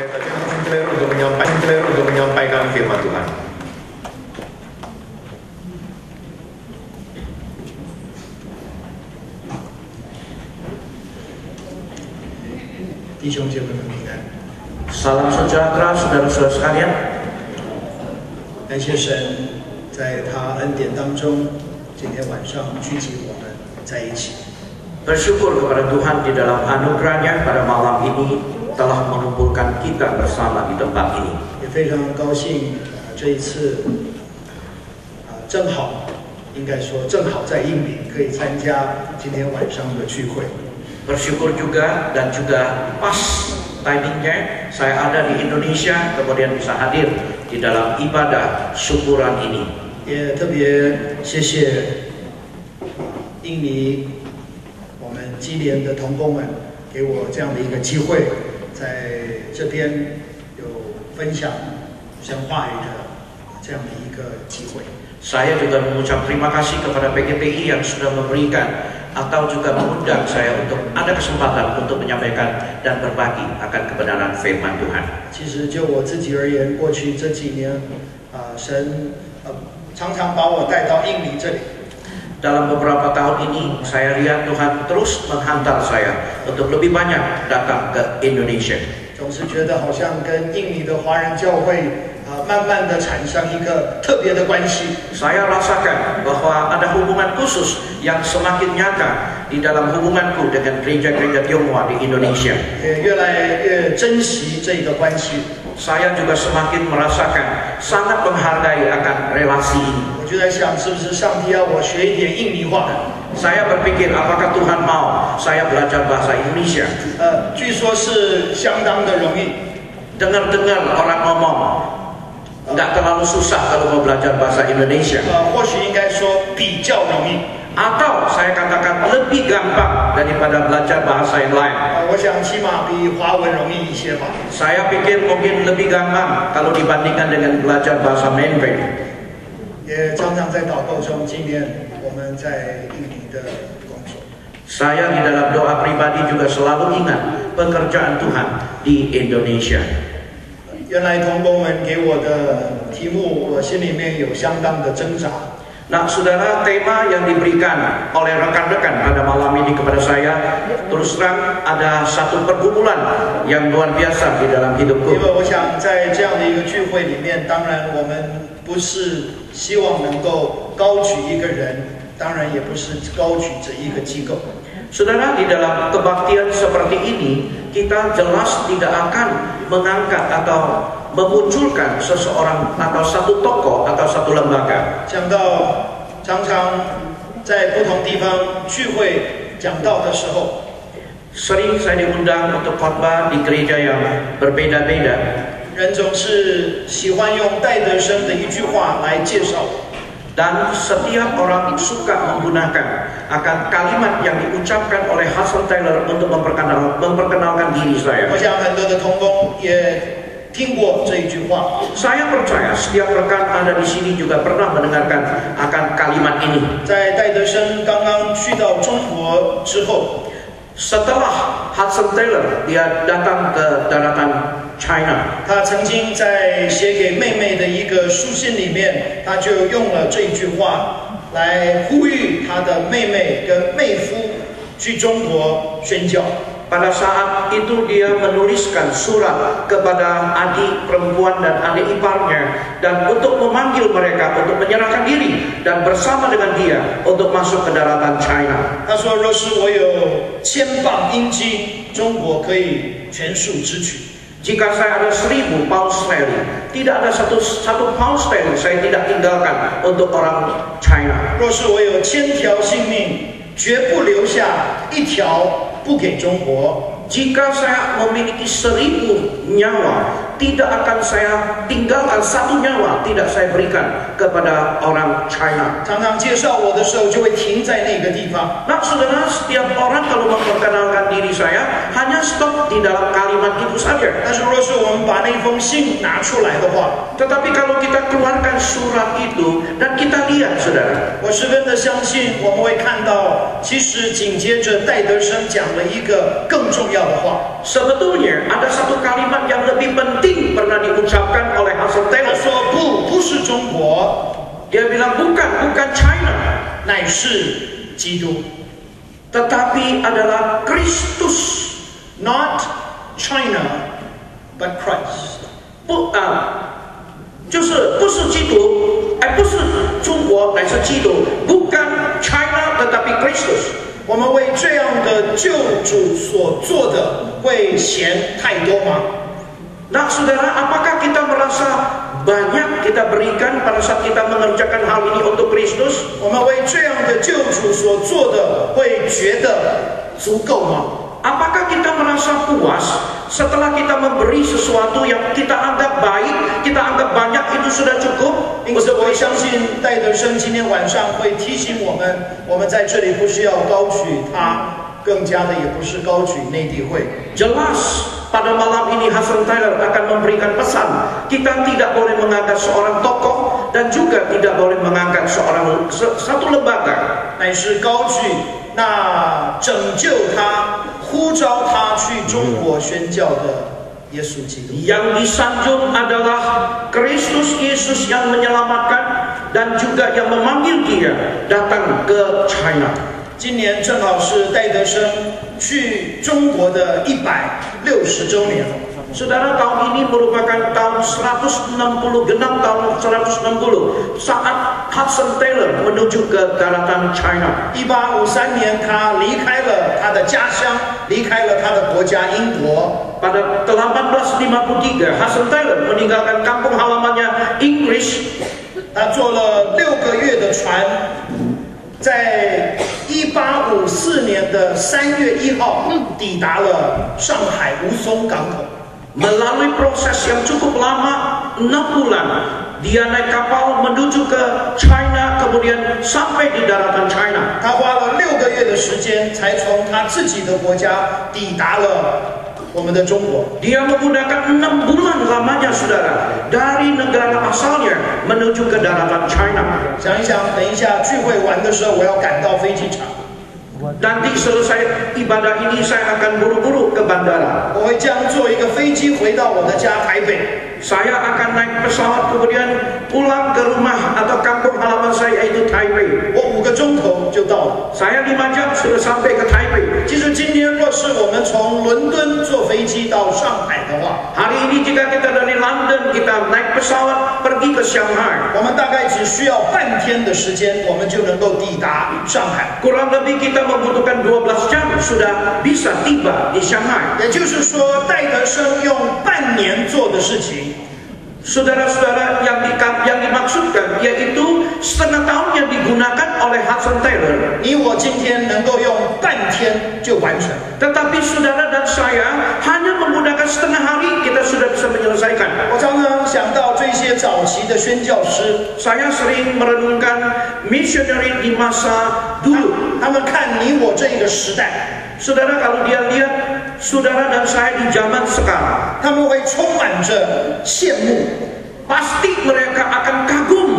Saya bacakan Sinclair untuk menyampaikan firman Tuhan. Salam sejahtera saudara-saudara sekalian. 感谢神，在他恩典当中，今天晚上聚集我们在一起。 Bersyukur kepada Tuhan di dalam anugerahnya pada malam ini telah mengumpulkan kita bersama di tempat ini. 也非常高兴，这一次正好，应该说正好在印尼可以参加今天晚上的聚会。 Bersyukur juga dan juga pas timingnya saya ada di Indonesia kemudian bisa hadir di dalam ibadah syukuran ini. 也特别谢谢印尼我们基联的同工们给我这样的一个机会，在这边有分享神话语的这样的一个机会。 Saya juga mengucap terima kasih kepada PGPI yang sudah memberikan atau juga mengundang saya untuk ada kesempatan untuk menyampaikan dan berbagi akan kebenaran firman Tuhan. 其实就我自己而言，过去这几年，神常常把我带到印尼这里。 Dalam beberapa tahun ini, saya lihat Tuhan terus menghantar saya untuk lebih banyak datang ke Indonesia. 总是觉得好像跟印尼的华人教会慢慢的产生一个特别的关系。 Saya rasakan bahwa ada hubungan khusus yang semakin nyata di dalam hubunganku dengan gereja-gereja Tionghoa di Indonesia. 也越来越珍惜这个关系。 Saya juga semakin merasakan sangat menghargai akan relasi ini. 我就在想，是不是上帝要我学一点印尼话？ Saya berpikir apakah Tuhan mau saya belajar bahasa Indonesia? 据说是相当的容易。 Dengar-dengar orang ngomong nggak terlalu susah kalau mau belajar bahasa Indonesia. 或许应该说比较容易。 Atau saya katakan lebih gampang daripada belajar bahasa yang lain. 我想起码比华文容易一些吧。 Saya pikir mungkin lebih gampang kalau dibandingkan dengan belajar bahasa Mandarin. 也常常在祷告中纪念我们在印尼的工作。 Saya di dalam doa pribadi juga selalu ingat pekerjaan Tuhan di Indonesia. 原来同工们给我的题目，我心里面有相当的挣扎。 Nah, saudara, tema yang diberikan oleh rekan-rekan pada malam ini kepada saya, terus terang ada satu pergumulan yang luar biasa di dalam hidupku. 因为我想在这样的一个聚会里面，当然我们不是希望能够高举一个人，当然也不是高举着一个机构。 Saudara, di dalam kebaktian seperti ini, kita jelas tidak akan mengangkat atau memunculkan seseorang atau satu tokoh atau satu lembaga. 讲到常常在不同地方聚会讲道的时候， Sering saya diundang untuk khotbah di gereja yang berbeda-beda. 人总是喜欢用戴德生的一句话来介绍我。 Dan setiap orang suka menggunakan akan kalimat yang diucapkan oleh Hudson Taylor untuk memperkenalkan diri saya. 我想很多的同工也听过这一句话。 Saya percaya setiap rekan ada di sini juga pernah mendengarkan akan kalimat ini. 在戴德生刚刚去到中国之后， Setelah Hudson Taylor dia datang ke daratan China, 他曾经在写给妹妹的一个书信里面，他就用了这句话来呼吁他的妹妹跟妹夫去中国宣教。 pada saat itu dia menuliskan surat kepada adik perempuan dan adik iparnya dan untuk memanggil mereka untuk menyerahkan diri dan bersama dengan dia untuk masuk ke daratan China. 他说：“若是我有千磅阴金，中国可以全数支取。 Jika saya ada 1000 pound sterling, tidak ada satu pound sterling saya tidak tinggalkan untuk orang China. 若是我有1000条性命，绝不留下一条不给中国。 Jika saya memiliki 1000 nyawa, tidak akan saya tinggalkan satu nyawa, tidak saya berikan kepada orang China. 常常介绍我的时候，就会停在那个地方。 Nah, saudara, setiap orang kalau memperkenalkan diri saya hanya stop di dalam kalimat itu saja. 但是，若是我们把那封信拿出来的话， Tetapi kalau kita keluarkan surat itu dan kita lihat, saudara, 我十分的相信，我们会看到，其实紧接着戴德生讲了一个更重要的话。 sebetulnya ada satu kalimat yang lebih lebih penting pernah diucapkan oleh Hudson 他 Taylor. 说不是中国， Dia bilang bukan China, 乃是基督 tetapi adalah Kristus. ，not China but Christ。就是不是基督，不是中国，乃是基督，bukan China tetapi Kristus. 我们为这样的救主所做的，会嫌太多吗？ Nah saudara, apakah kita merasa banyak kita berikan pada saat kita mengerjakan hal ini untuk Kristus? 我们为这样的救主所做的，会觉得足够吗？ Apakah kita merasa puas setelah kita memberi sesuatu yang kita anggap baik, kita anggap banyak itu sudah cukup? 因此，我相信戴德生今天晚上会提醒我们，我们在这里不是要高举他，更加的也不是高举内地会。 Jelas pada malam ini Hudson Taylor akan memberikan pesan. Kita tidak boleh mengangkat seorang tokoh dan juga tidak boleh mengangkat satu lembaga. 乃是高举那拯救他、呼召他去中国宣教的耶稣基督。 Yang disanjung adalah Kristus Yesus yang menyelamatkan dan juga yang memanggil dia datang ke China. 今年正好是戴德生去中国的160周年。 Saudara, tahun ini merupakan tahun 160, genap tahun 160 saat Hudson Taylor menuju ke daratan China. 1853年，他离开了他的家乡，离开了他的国家英国。 Pada 1853, Hudson Taylor meninggalkan kampung halamannya Inggris. 他坐了6个月的船，在1854年的3月1号抵达了上海吴淞港口。 Melalui proses yang cukup lama, 6 bulan, dia naik kapal menuju ke China, kemudian sampai di daratan China. 他花了6个月的时间，才从他自己的国家抵达了我们的中国。 Dia menggunakan 6 bulan lamanya, saudara, dari negara asalnya menuju ke daratan China. 想一想，等一下聚会完的时候，我要赶到飞机场。 Nanti selesai ibadah ini saya akan buru-buru ke bandara. 我会将坐一个飞机回到我的家台北。 Saya akan naik pesawat kemudian pulang ke rumah atau kampung halaman saya yaitu Taipei. 我5个钟头就到了。 Saya 5 jam sudah sampai ke Taipei. 其实今天若是我们从伦敦坐飞机到上海的话， Hari ini jika kita dari London kita naik pesawat pergi ke Shanghai, 我们大概只需要半天的时间，我们就能够抵达上海。 kurang lebih kita membutuhkan 12 jam sudah bisa tiba di Shanghai. 也就是说，戴德生用半年做的事情， Saudara-saudara, yang dimaksudkan yaitu setengah tahun yang digunakan oleh Hudson Taylor. 你我今天能够用半天就完成。 Tetapi saudara dan saya hanya menggunakan setengah hari kita sudah bisa menyelesaikan. 我常常想到这些早期的宣教师， Saya sering merenungkan missionary di masa dulu. 他们看你我这个时代， Saudara, kalau dia lihat saudara dan saya di zaman sekarang, 他们会充满着羡慕， pasti mereka akan kagum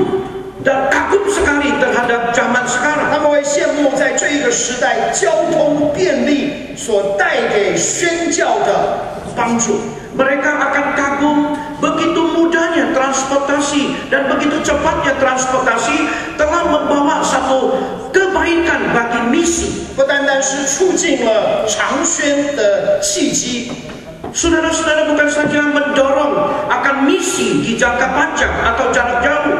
dan kagum sekali terhadap zaman sekarang. 他们会羡慕在这个时代交通便利所带给宣教的帮助。 Mereka akan kagum begitu mudahnya transportasi dan begitu cepatnya transportasi telah membawa satu kebaikan bagi misi. 不单单是促进了长宣的契机， Saudara-saudara bukan saja mendorong akan misi di jangka panjang atau jarak jauh.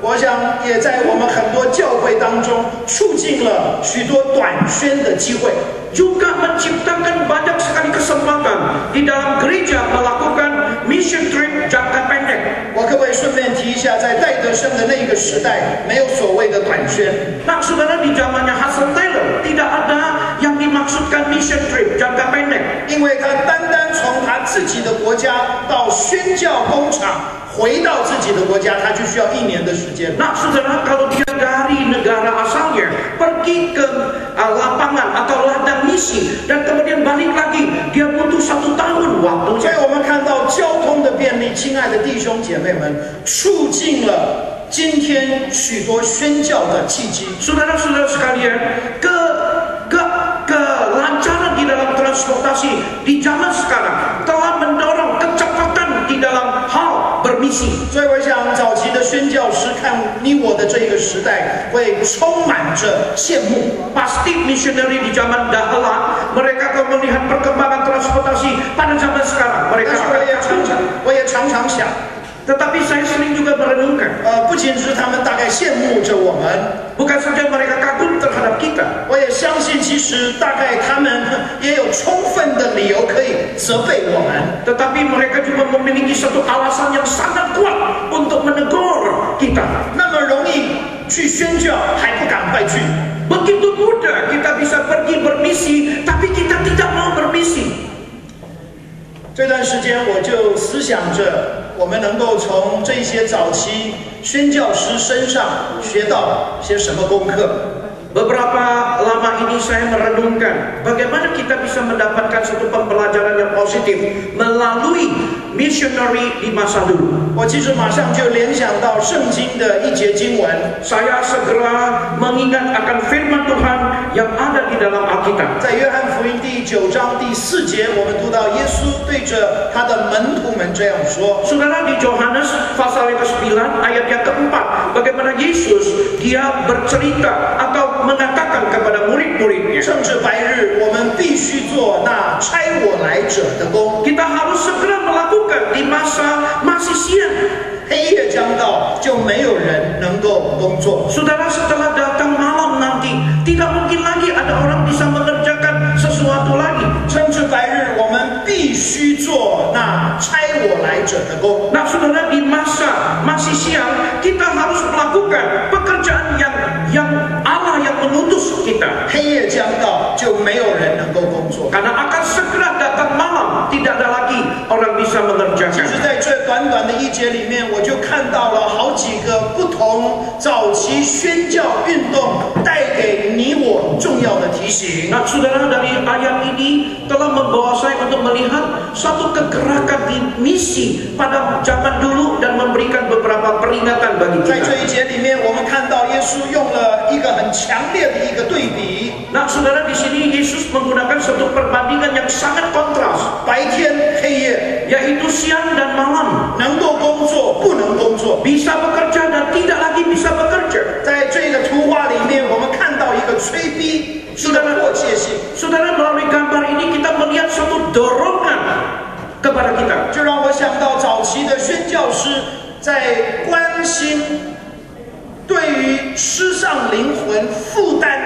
我想也在我们很多教会当中促进了许多短宣的机会。 Juga menciptakan banyak sekali kesempatan di dalam gereja melakukan mission trip jangka pendek. 我可不可以顺便提一下，在戴德生的那个时代，没有所谓的短宣， Nah, saudara, di zamannya Hudson Taylor tidak ada yang dimaksudkan mission trip jangka pendek. 因为他单单从他自己的国家到宣教工厂，回到自己的国家，他就需要1年的时间。 Nah, saudara, kalau dia dari negara asalnya pergi ke lapangan atau ladang misi dan kemudian balik lagi, dia butuh 1 tahun 所以 waktunya. 我们看到交通的便利，亲爱的弟兄姐妹们，促进了今天许多宣教的契机。 Saudara-saudara sekalian, kelancaran di dalam transportasi di zaman sekarang telah mendorong kecepatan 宣教师看你我的这一个时代，会充满着羡慕。 Pasti missionary di zaman dahulu mereka akan melihat perkembangan transportasi pada zaman sekarang. 但 Mereka 是 akan 我也常常想， tetapi saya sering juga merenungkan, 不仅是他们大概羡慕着我们， bukan saja mereka kagum terhadap kita, 我也相信，其实大概他们也有充分的理由可以责备我们。 tetapi mereka juga memiliki satu alasan yang sangat kuat untuk menegur kita. 那么容易去宣教，还不赶快去。 Begitu mudah kita bisa pergi bermisi, tapi kita tidak mau bermisi. 这段时间我就思想着，我们能够从这些早期宣教师身上学到些什么功课。 Beberapa lama ini saya merenungkan bagaimana kita bisa mendapatkan satu pembelajaran yang positif melalui missionary di masa dulu. 我其实马上就联想到圣经的一节经文， Saya segera mengingat akan firman Tuhan yang ada di dalam Alkitab. 在约翰福音第9章第4节，我们读到耶稣对着他的门徒们这样说。 Saudara, di Yohanes pasal yang ke-9 ayat yang keempat, bagaimana Yesus dia bercerita atau mengatakan kepada murid-muridnya, 正值白日，我们必须做那差我来者的工。 kita harus segera melakukan di masa masih siang. 黑夜将到，就没有人能够工作。 Saudara, setelah datang malam nanti, tidak mungkin lagi ada orang bisa mengerjakan sesuatu lagi. 正值白日，我们必须做那差我来者的工。 Nah, saudara, di masa masih siang, kita harus melakukan pekerjaan yang Allah yang mengutus kita. 黑夜将到，就没有人能够工作。 Karena akan segera datang malam, tidak ada lagi orang bisa 其 mengerjakan. 实，在这短短的一节里面，我就看到了好几个不同早期宣教运动带给你我重要的提醒。 Nah, saudara, dari ayat ini telah membawa saya untuk melihat satu kegerakan di misi pada zaman dulu dan memberikan beberapa peringatan bagi 在 kita. 这一节里面，我们看到耶稣用了一个很强烈的一个对比： Nah, saudara, di sini Yesus menggunakan satu perbandingan yang sangat kontras, 白天、黑夜， yaitu siang dan malam. 能够工作，不能工作。 Bisa bekerja dan tidak lagi bisa bekerja. 在这个图画里面，我们看到一个催逼，一个迫切性。 Saudara, melalui gambar ini kita melihat satu dorongan kepada kita. 就让我想到早期的宣教师在关心对于失丧灵魂负担，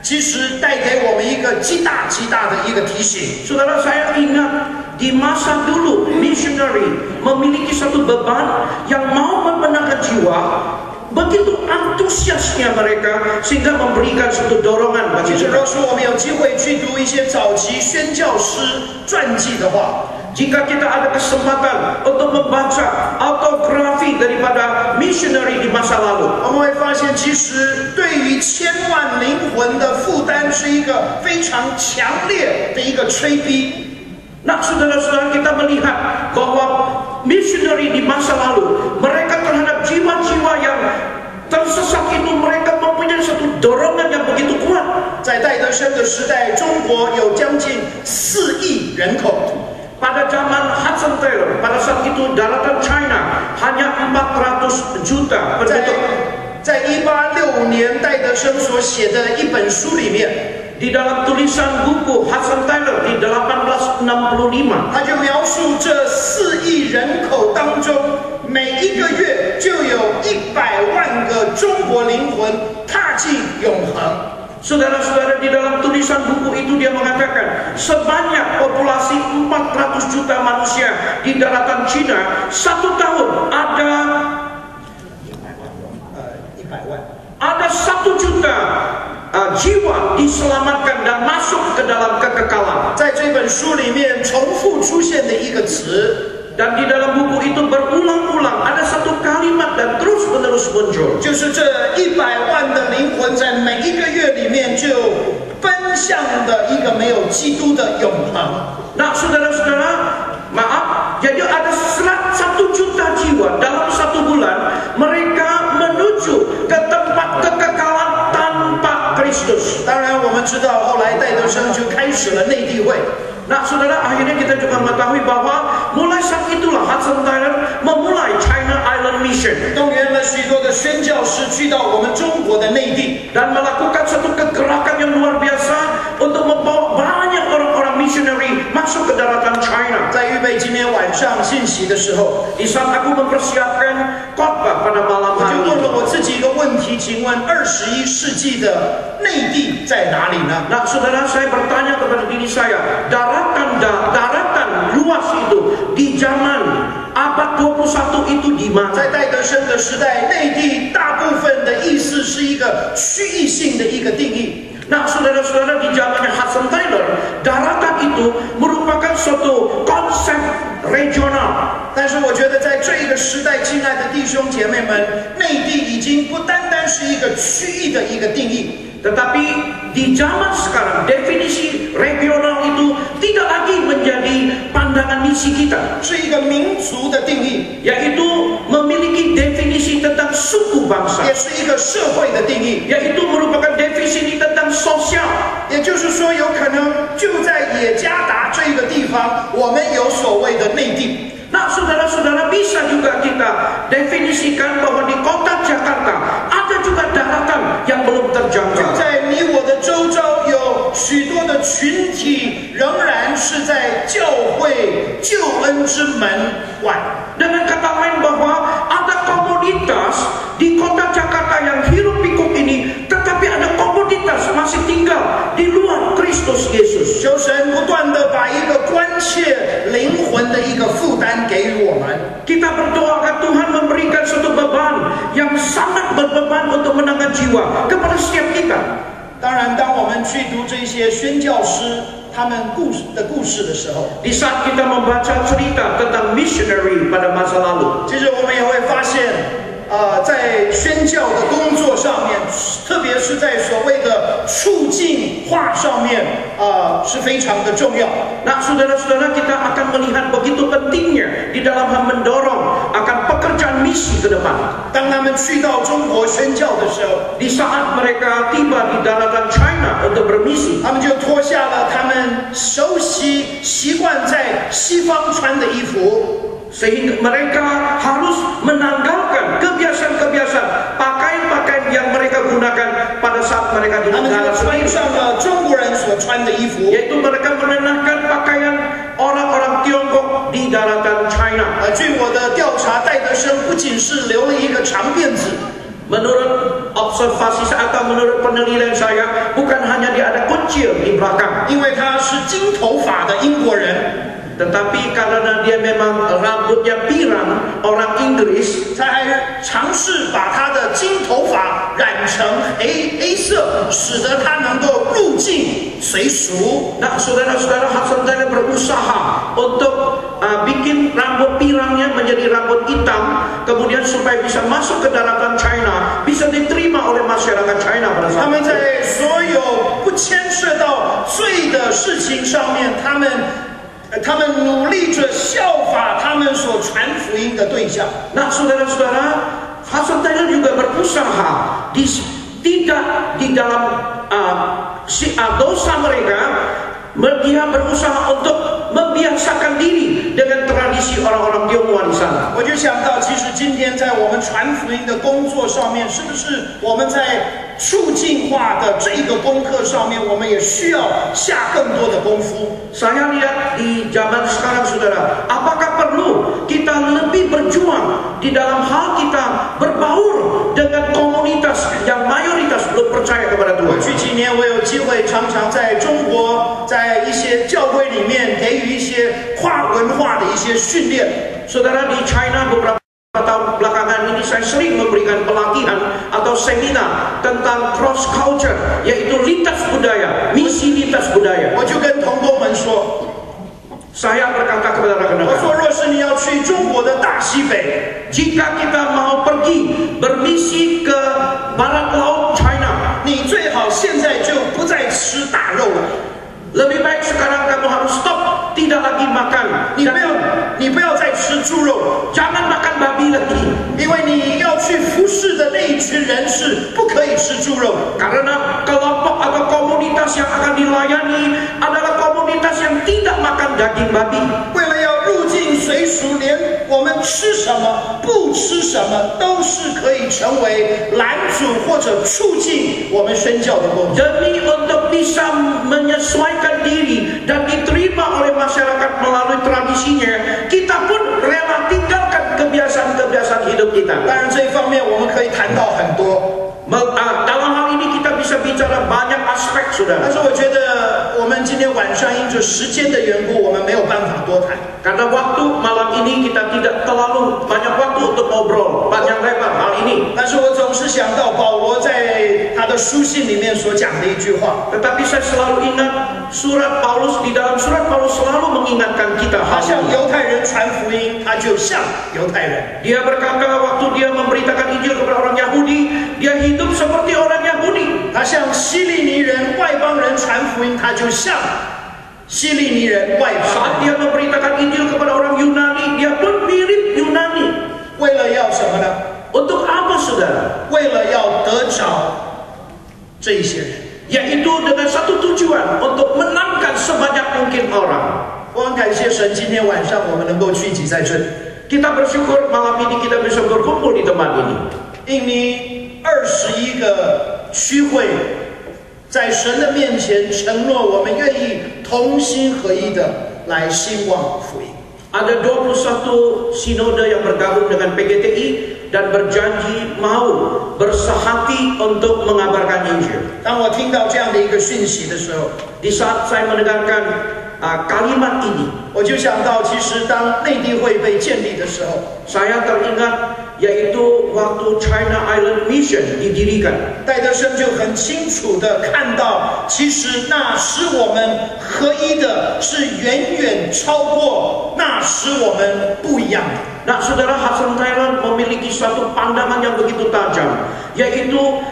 其实带给我们一个极大的一个提醒。 Saudara, saya ingat di masa dulu missionary memiliki satu beban yang mau memenangkan jiwa. Begitu antusiasnya mereka sehingga memberikan satu dorongan 其 bagi 实， kita. 若是我们有机会去读一些早期宣教师传记的话， Jika kita ada kesempatan untuk membaca autografi daripada missionary di masa lalu, 我们会发现，其实对于千万灵魂的负担是一个非常强烈的一个催逼。 nah, saudara-saudara, kita melihat bahwa missionary di masa lalu, mereka terhadap jiwa-jiwa yang tersesat itu mereka mempunyai satu dorongan yang begitu kuat. 在戴德生的时代，中国有将近4亿人口。 Pada zaman Hudson Taylor, pada saat itu daratan China hanya 400 juta 在 penduduk. 在1865年，戴德生所写的一本书里面， Di dalam tulisan buku Hudson Taylor di 1865, 他就描述这4亿人口当中，每一个月就有100万个中国灵魂踏进永恒。 saudara-saudara, di dalam tulisan buku itu dia mengatakan sebanyak populasi 400 juta manusia di daratan Cina, satu tahun ada 1 juta jiwa diselamatkan dan masuk ke dalam kekekalan. 在这本书里面重复出现的一个词， Dan di dalam buku itu berulang-ulang ada satu kalimat dan terus-menerus muncul. 就是这100万的灵魂在每一个月里面就奔向的一个没有基督的永恒。 Nah, saudara-saudara, maaf, jadi ada 1 juta jiwa dalam 1 bulan mereka menuju ke tempat kekekalan tanpa Kristus. 当然，我们知道后来戴德生就开始了内地会。 Nah, saudara, akhirnya kita juga mengetahui bahwa mulai saat itulah Hudson Taylor memulai China Island Mission. 动员了了许多的宣教士去到我们中国的内地， dan melakukan satu kegerakan yang luar biasa untuk membawa banyak orang-orang missionary masuk ke daratan China. 在预备今天晚上信息的时候， Di saat aku mempersiapkan khotbah pada malam 我就 hari 问了 ini, 我自己一个问题，请问21世纪的内地在哪里呢？ nah saudara, saya bertanya kepada diri saya, daratan luas itu di zaman abad 21 itu di 在 mana? 戴德生的时代，内地大部分的意思是一个区域性的一个定义。 Nah saudara-saudara, di zamannya Hudson Taylor, daratan itu merupakan suatu konsep regional. 但是我觉得在这一个时代，亲爱的弟兄姐妹们，内地已经不单单是一个区域的一个定义。 Tetapi di zaman sekarang definisi regional itu tidak lagi menjadi pandangan misi kita, 是一个民族的定义， yaitu memiliki definisi tentang suku bangsa, 也是一个社会的定义。 yaitu merupakan definisi tentang sosial. 也就是说，有可能就在雅加达这个地方，我们有所谓的内地。 Nah saudara-saudara, bisa juga kita definisikan bahwa di kota Jakarta ada juga daratan yang belum 就 terjangkau. 在你我的周遭，有许多的群体仍然是在教会救恩之门外。 Dengan kata lain bahwa ada komunitas di kota Jakarta yang hiruk pikuk ini, tetapi ada komunitas masih tinggal di luar Kristus Yesus. 求神不断的把一个关切灵魂的一个负担给予我们。 Kita berdoa agar Tuhan memberikan suatu beban yang sangat berbeban untuk menangkan jiwa kepada setiap kita. 当然，当我们去读这些宣教师他们故事的时候， Di saat kita membaca cerita tentang missionary pada masa lalu, 其实我们也会发现，在宣教的工作上面，特别是在所谓的促进化上面，是非常的重要。 nah saudara-saudara, kita akan melihat begitu pentingnya di dalam hal mendorong akan pekerjaan misi ke depan. 当他们去到中国宣教的时候， Di saat mereka tiba di daratan China untuk bermisi, 他们就脱下了他们熟悉、习惯在西方穿的衣服。 sehingga mereka harus menanggalkan kebiasaan-kebiasaan pakaian-pakaian yang mereka gunakan pada saat mereka di 他们 negara 就穿 sendiri, 上了中国人所穿的衣服。 yaitu mereka mengenakan pakaian orang-orang Tiongkok di daratan China. 据我的调查，戴德生不仅是留了一个长辫子， Menurut observasi saya atau menurut penilaian saya, bukan hanya dia ada kuncir di belakang, 因为他是金头发的英国人， tetapi karena dia memang rambutnya pirang orang Inggris, 他还尝试把他的金头发染成黑色，使得他能够入境随俗。 nah saudara-saudara, Hudson Taylor berusaha untuk bikin rambut pirangnya menjadi rambut hitam, kemudian supaya bisa masuk ke daratan China, bisa diterima oleh masyarakat China pada 他 saat 们 itu. 在所有不牵涉到罪的事情上面，他们努力着效法他们所传福音的对象。 Nah saudara-saudara, Hudson Taylor juga berusaha tidak di dalam dosa mereka, dia berusaha untuk membiasakan diri dengan tradisi orang-orang Tionghoa di sana. 我就想到，其实今天在我们传福音的工作上面，是不是我们在促进化的这个功课上面，我们也需要下更多的功夫？ Saya lihat di zaman sekarang, saudara, apakah perlu kita lebih berjuang di dalam hal kita berbaur dengan komunitas yang mayoritas belum percaya kepada 过 Tuhan? 去几年，我有机会常常在中国，在一些教会里面给予一些跨文化的一些训练。 Saudara, di China beberapa tahun belakangan ini saya sering memberikan pelatihan atau seminar tentang cross culture, yaitu lintas budaya, misi lintas budaya. 我就跟同工们说， Saya berkata kepada 我 rekan-rekan, 说，若是你要去中国的大西北， jika kita mau pergi bermisi ke barat laut China, 你最好现在就不再吃大肉了。 lebih baik sekarang kamu harus stop, tidak lagi makan, 你不要再吃猪肉， jangan makan babi lagi, 因为你要去服侍的那一群人是不可以吃猪肉。 karena kelompok atau komunitas yang akan dilayani adalah komunitas yang tidak makan daging babi. 为了要入境随俗，连我们吃什么、不吃什么，都是可以成为拦阻或者促进我们宣教的工作。 Demi untuk bisa menyesuaikan diri dan diterima oleh masyarakat melalui tradisinya, kita pun rela tinggalkan kebiasaan-kebiasaan hidup kita. 当然，这一方面我们可以谈到很多。 Dalam hal ini kita bisa bicara banyak aspek, 但 saudara. 是我觉得我们今天晚上因着时间的缘故，我们没有办法多谈。 Karena waktu malam ini kita tidak terlalu banyak waktu untuk ngobrol panjang lebar hal ini. 但是我总是想到保罗在他的书信里面所讲的一句话， Tetapi saya selalu ingat di dalam surat Paulus selalu mengingatkan kita 他 hal 向 ini. 犹太人传福音，他就像犹太人。 Dia berkata waktu dia memberitakan Injil kepada orang Yahudi, dia hidup seperti orang Yahudi. 他向希利尼人、外邦人传福音，他就像希利尼人、外邦 Saat 人。 dia memberitakan Injil kepada orang Yunani, dia pun mirip Yunani. 为了要什么呢？ Untuk apa, saudara? 为了要得着这一些人。 Yaitu dengan satu tujuan, untuk menangkan sebanyak mungkin orang. 我很感谢神，今天晚上我们能够聚集在这里。 Kita bersyukur malam ini kita bisa berkumpul di tempat ini. 印尼21个区会，在神的面前承诺，我们愿意同心合一的来兴旺福音。 Ada 21 sinode yang bergabung dengan PGTI dan berjanji mau bersahati untuk mengabarkan Injil. 当我听到这样的一个讯息的时候， Di saat saya mendengarkan kalimat ini, 我就想到，其实当内地会被建立的时候， saya teringat yaitu waktu China Island Mission didirikan. 戴德生就很清楚的看到，其实那使我们合一的是远远超过那使我们不一样的。 Nah, saudara, Hudson Taylor memiliki suatu pandangan yang begitu tajam, yaitu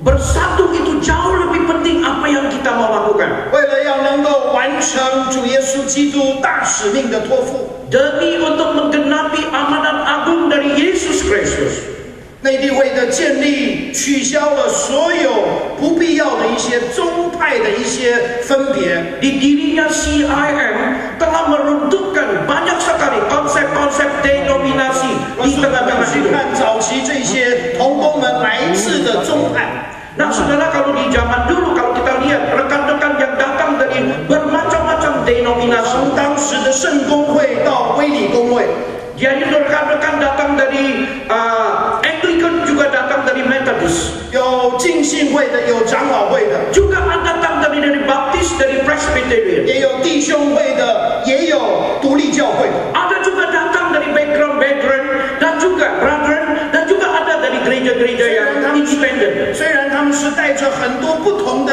bersatu itu jauh lebih penting apa yang kita mau lakukan. 为了要能够完成主耶稣基督大使命的托付， Demi untuk menggenapi amanat agung dari Yesus Kristus. 内地会的建立取消了所有不必要的一些宗派的一些分别， Didirinya CIM telah meruntuhkan banyak sekali konsep-konsep denominasi 我 di 们 tengah-tengah 去 hidup. 看早期这些同工们来自的宗派。 Nah, saudara, kalau di zaman dulu, kalau kita lihat rekan-rekan yang datang dari bermacam-macam denominasi, 从当时的圣公会到威理公会， jadi rekan-rekan datang dari Anglican, juga datang dari Methodist, 有浸信会的，有长老会的， juga datang dari Baptist, dari Presbyterian, 也有弟兄会的，也有独立教会的。 ada juga datang dari background dan juga brethren, dan juga ada dari gereja-gereja yang independen. 虽然他们是带着很多不同的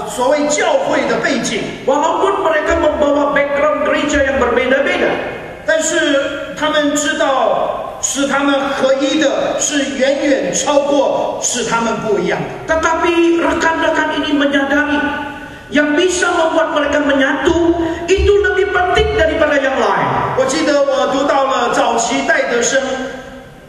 所谓教会的背景， Walaupun mereka membawa background gereja yang berbeda-beda, 但是他们知道使他们合一的是远远超过使他们不一样的。 tetapi rekan-rekan ini menyadari yang bisa membuat mereka menyatu itu lebih penting daripada yang lain. 我记得我读到了早期戴德生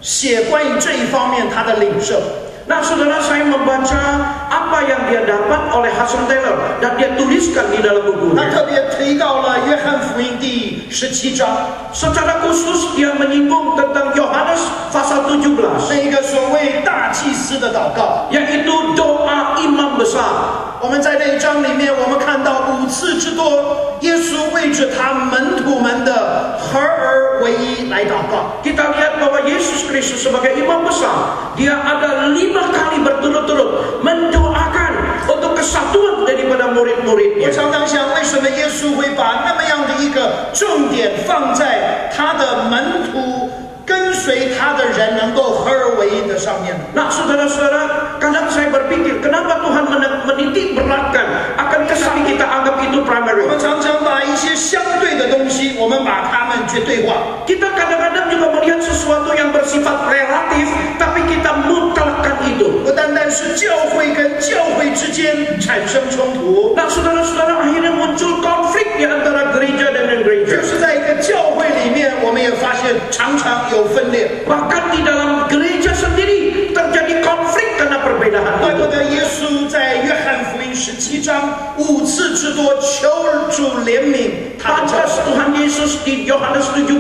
写关于这一方面他的领受。 Nah, saudara, saya membaca apa yang dia dapat oleh Hudson Taylor dan dia tuliskan di dalam 他 bukunya. 特别提到了约翰福音第17章 Secara khusus dia menyinggung tentang Yohanes pasal 17, 那一个所谓大祭司的祷告。 yaitu doa imam besar. 我们在那一章里面，我们看到5次之多，耶稣为着他门徒们的合而为一来祷告。 Kita lihat bahwa Yesus Kristus sebagai imam besar, dia ada 5 kali berturut-turut mendoakan untuk kesatuan daripada 我 murid-muridnya. 常常想，为什么耶稣会把那么样的一个重点放在他的门徒跟随他的人能够合而为一的上面呢？ Nah, saudara-saudara, kadang saya berpikir, kenapa Tuhan menitik beratkan akan tetapi kita anggap itu 我 primary. 们常常把一些相对的东西，我们把它们绝对化。 Kita kadang-kadang juga melihat sesuatu yang bersifat relatif, tapi kita mutlakkan itu. 不单单是教会跟教会之间产生冲突， Nah, saudara-saudara, akhirnya muncul konflik di antara gereja dengan 就 gereja. 是在一个教会里面，我们也发现常常有分裂。 Bahkan di dalam gereja sendiri terjadi konflik karena perbedaan 怪不 itu. 得耶稣在约翰福音17章5次之多求主怜悯 Pantas Tuhan Yesus di Yohanes 17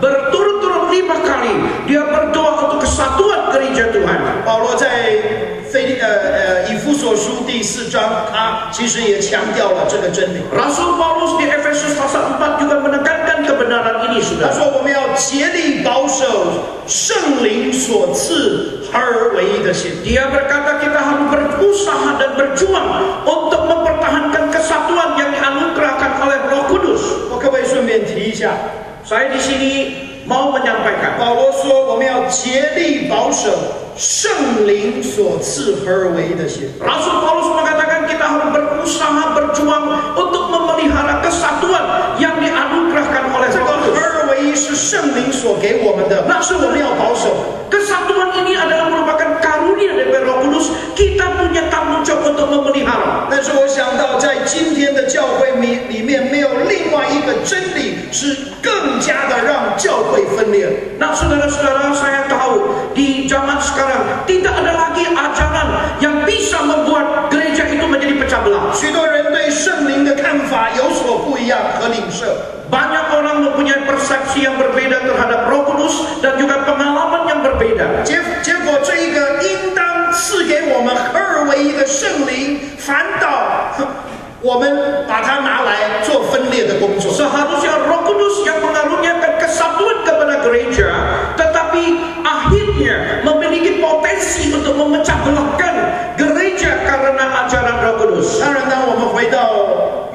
berturut-turut 5 kali dia berdoa untuk kesatuan gereja Tuhan. 保罗在以弗所书第4章，他其实也强调了这个真理。 Rasul Paulus di Efesus pasal 4 juga menekankan kebenaran ini, 他 saudara. 说我们要竭力保守圣灵所赐合而为一的心。 Dia berkata kita harus berusaha dan berjuang untuk mempertahankan kesatuan yang dianugerahkan oleh Roh Kudus. 我可不可以顺便提一下？ Saya di sini mau menyampaikan. 保罗说我们要竭力保守圣灵所赐合而为一的心。 Rasul Paulus mengatakan kita harus berusaha berjuang untuk memelihara kesatuan yang dianugerahkan oleh 这个 Roh 合 Kudus. 而为一是圣灵所给我们的，那是我们要保守。 Kesatuan ini adalah merupakan karunia dari Roh Kudus. Kita punya tanggung jawab untuk memelihara. 但是我想到，在今天的教会里面，没有另外一个真理是更加的让教会分裂。 Nah, saudara-saudara, saya tahu di zaman sekarang tidak ada lagi ajaran yang bisa membuat gereja itu menjadi pecah belah. 许多人对圣灵的看法有所不一样和领受。 Banyak orang mempunyai persepsi yang berbeda terhadap Roh Kudus dan juga pengalaman yang berbeda. 结果这一个应当赐给我们合而为一的圣灵，反倒我们把它拿来做分裂的工作。 Seharusnya Roh Kudus yang mengaruniakan kesatuan kepada gereja, tetapi akhirnya memiliki potensi untuk memecah belahkan gereja karena ajaran Roh Kudus. 当然，当我们回到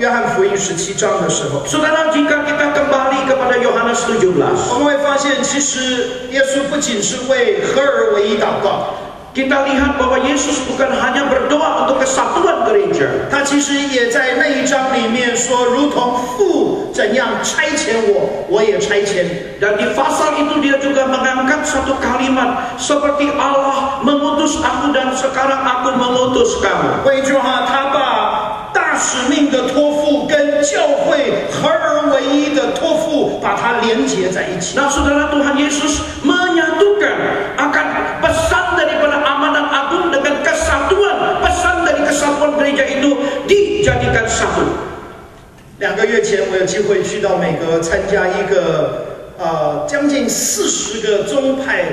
约翰福音17章的时候， Saudara, jika kita kembali kepada Yohanes 17, 我们会发现，其实耶稣不仅是为合而为一祷告， kita lihat bahwa Yesus bukan hanya berdoa untuk kesatuan gereja. 他其实也在那一章里面说，如同父怎样差遣我，我也差遣你。 Dan di pasal itu dia juga mengangkat satu kalimat, seperti Allah mengutus aku dan sekarang aku mengutus kamu. 换一句话，他把大使命的托付跟教会合而为一的托付，把它连结在一起。 Nah, saudara, Tuhan Yesus menyatukan akan pesan daripada amanat agung dengan kesatuan. Pesan dari kesatuan gereja itu dijadikan satu. 2个月前，我有机会去到美国参加一个将近40个宗派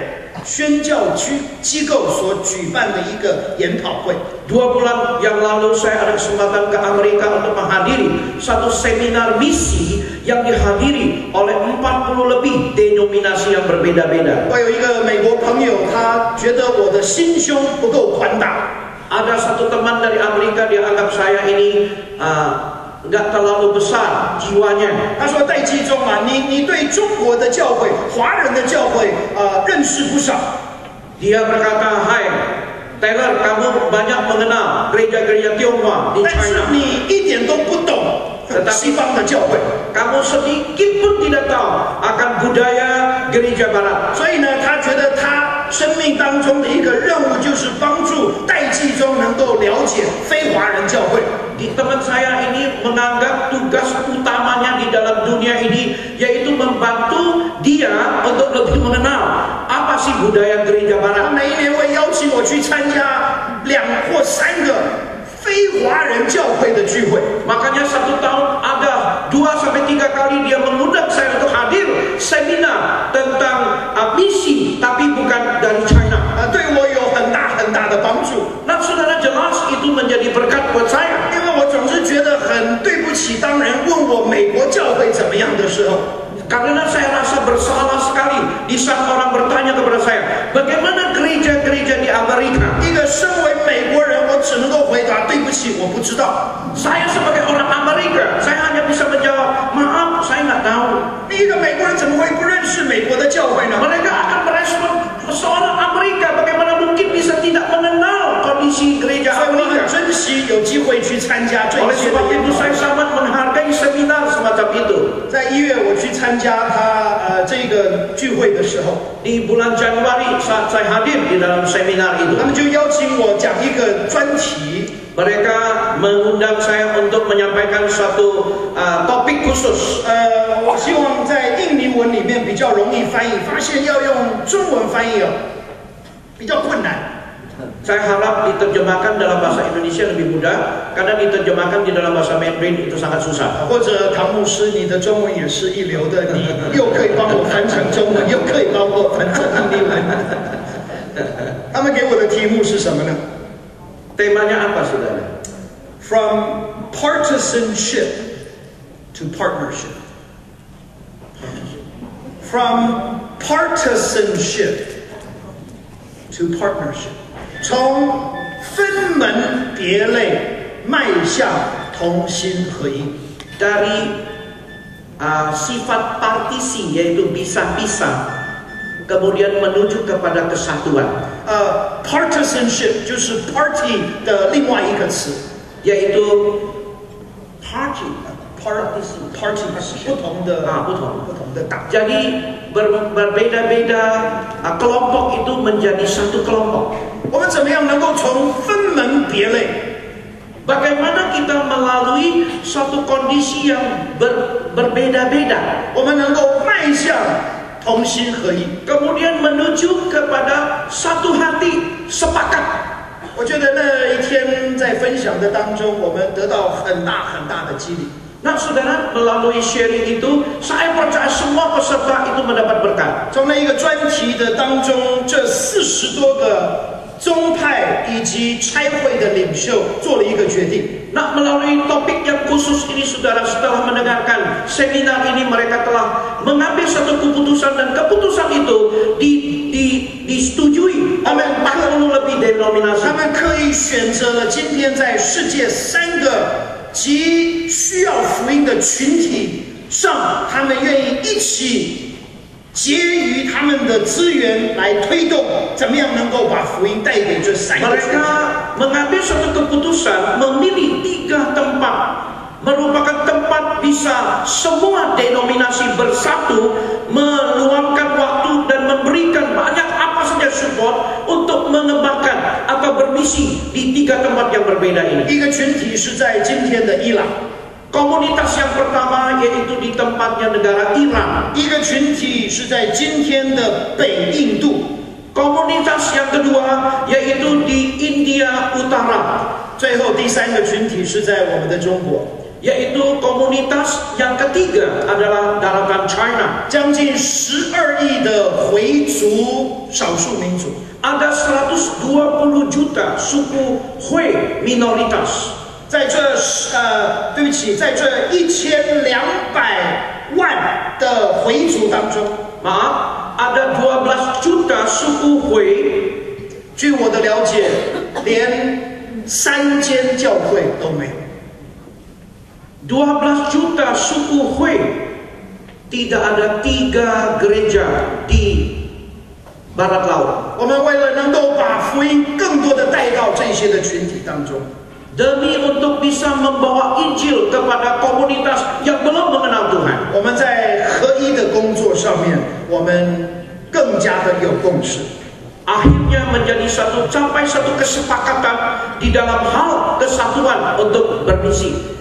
宣教机构所举办的一个研讨会。 2 bulan yang lalu saya ada kesempatan ke Amerika untuk menghadiri satu seminar misi yang dihadiri oleh 40 lebih denominasi yang berbeda-beda. 我有一个美国朋友，他觉得我的心胸不够宽大。 Ada satu teman dari Amerika, dia anggap saya ini nggak terlalu besar jiwanya. 他说：“戴基中啊，你对中国的教会、华人的教会认识不少。 Dia berkata, "Hai Taylor, kamu banyak mengenal gereja-gereja Tionghoa di 但是 China. 你一点都不懂西方的教会。 Kamu sedikit pun tidak tahu akan budaya gereja Barat." 所以呢，他觉得他生命当中的一个任务就是帮助戴季中能够了解非华人教会。 Di teman saya ini menganggap tugas utamanya di dalam dunia ini yaitu membantu dia untuk lebih mengenal apa sih budaya gereja 他 Barat. 每一年会邀请我去参加2或3个非华人教会的聚会。 Makanya 1 tahun ada 2 sampai 3 kali dia mengundang saya untuk hadir seminar tentang misi, tapi bukan dari China. 对我有很大的帮助。 Nah, saudara, jelas itu menjadi berkat buat saya. 因为我总是觉得很对不起，当人问我美国教会怎么样的时候， Karena saya rasa bersalah sekali di saat orang bertanya kepada saya, bagaimana gereja-gereja di Amerika? 一个身为美国人，我只能够回答对不起，我不知道。 Saya sebagai orang Amerika, saya hanya bisa menjawab, maaf, saya nggak tahu. 一个美国人怎么会不认识美国的教会呢？ Mereka akan merespon seorang Amerika, bagaimana mungkin bisa tidak mengenal kondisi gereja 所以我很 Amerika. 珍惜有机会去参加这 Oleh 些的 sebab 研 itu 讨 saya 会。 sangat menghargai seminar semacam itu. 在1月我去参加这个聚会的时候， Di bulan Januari saat saya hadir di dalam seminar 他 itu, 们就邀请我讲一个专题。 mereka mengundang saya untuk menyampaikan satu topik khusus. 我希望在印尼文里面比较容易翻译，发现要用中文翻译比较困难。Saya harap diterjemahkan dalam bahasa Indonesia lebih mudah, karena diterjemahkan di dalam bahasa Mandarin itu sangat susah. 或者唐牧师，你的中文也是一流的，你又可以帮我翻成中文，又可以帮我翻成英文。他们给我的题目是什么呢 Temanya apa, saudara?？From partisanship to partnership. From partisanship to partnership. 从分门别类迈向同心合一。 Dari sifat partisi, yaitu bisa-bisa, kemudian menuju kepada kesatuan. Partisanship 就是 party 的另外一个词， yaitu party 不同的不同的党。 Jadi berbeda-beda kelompok itu menjadi satu kelompok. 我们怎么样能够从分门别类？ Bagaimana kita melalui suatu kondisi yang berbeda-beda, 我们能够迈向同心合一。 kemudian menuju kepada satu hati, sepakat. 我觉得那一天在分享的当中，我们得到很大的激励。 Nah, saudara, melalui sharing itu, saya percaya semua peserta itu mendapat berkat. 从那一个专题的当中，这40多个宗派以及差会的领袖做了一个决定。 Nah, melalui topik yang khusus ini, saudara, setelah mendengarkan seminar ini, mereka telah mengambil satu keputusan, dan keputusan itu disetujui oleh 40 lebih denominasi. 他们刻意选择了今天在世界3个极需要福音的群体上，他们愿意一起结余他们的资源来推动，怎么样能够把福音带给这3个群体。 Mereka mengambil suatu keputusan, memilih 3 tempat, merupakan tempat bisa semua denominasi bersatu, meluangkan waktu dan memberikan banyak apa saja support untuk mengembangkan atau bermisi di 3 tempat yang berbeda ini. 一个群体是在今天的伊朗， Komunitas yang pertama yaitu di tempatnya negara Iran. 一个群体是在今天的北印度， Komunitas yang kedua yaitu di India Utara. 最后第3个群体是在我们的中国。 Yaitu komunitas yang ketiga adalah daratan China. 将近12亿的回族少数民族， Ada 120 juta suku Hui minoritas. 在这在这1200万的回族当中， Maaf, ada 12 juta suku Hui. 据我的了解，连3间教会都没有。 12 juta suku Hui, tidak ada 3 gereja di Barat Laut. 我们为了能够把福音更多的带到这些的群体当中， Demi untuk bisa membawa Injil kepada komunitas yang belum mengenal Tuhan. 我们在合一的工作上面，我们更加的有共识。 Akhirnya menjadi sampai satu kesepakatan di dalam hal kesatuan untuk bermisi.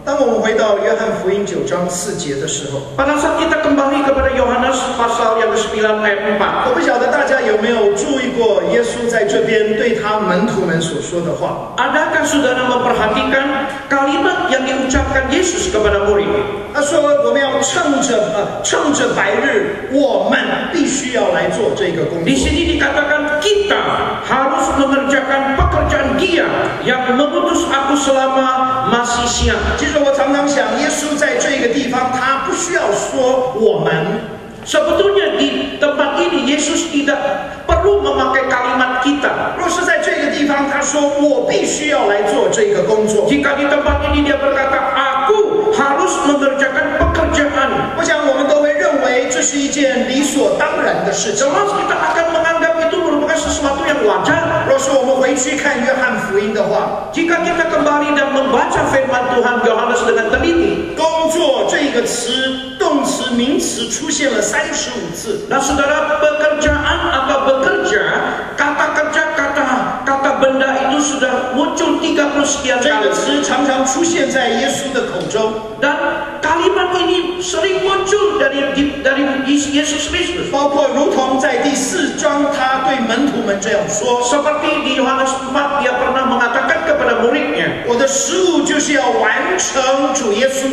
当我们回到约翰福音9章4节的时候， Pada saat kita kembali kepada Yohanes pasal yang ke-9 ayat 4. 我不晓得大家有没有注意过耶稣在这边对他门徒们所说的话。 Adakah saudara memperhatikan kalimat yang diucapkan Yesus kepada murid? 他说：“我们要趁着白日，我们必须要来做这个工作。” Di sini dikatakan kita harus mengerjakan pekerjaan Dia yang mengutus aku selama masih siang. 其实我常常想，耶稣在这个地方，他不需要说我们。 Sebetulnya di tempat ini Yesus tidak perlu memakai kalimat kita. 若是在这个地方，他说我必须要来做这个工作。 Jika di tempat ini dia berkata, aku harus mengerjakan pekerjaan. 我想我们都会认为这是一件理所当然的事情。 Jelas kita akan menganggap itu merupakan sesuatu yang wajar. 若是我们回去看约翰福音的话， Jika kita kembali dan membaca firman Tuhan Yohanes dengan teliti, 工作这个词、动词、名词出现了35次。 nah saudara, pekerjaan atau bekerja, kata kerja, kata benda itu itu sudah muncul 30 sekian 这个 kali. 词常常出现在耶稣的口中， Dan kalimat ini sering muncul dari Yesus Kristus. 包括如同在第4章，他对门徒们这样说 Seperti di Yohanes 4 dia pernah mengatakan kepada muridnya, 我的食物就是要完成主耶稣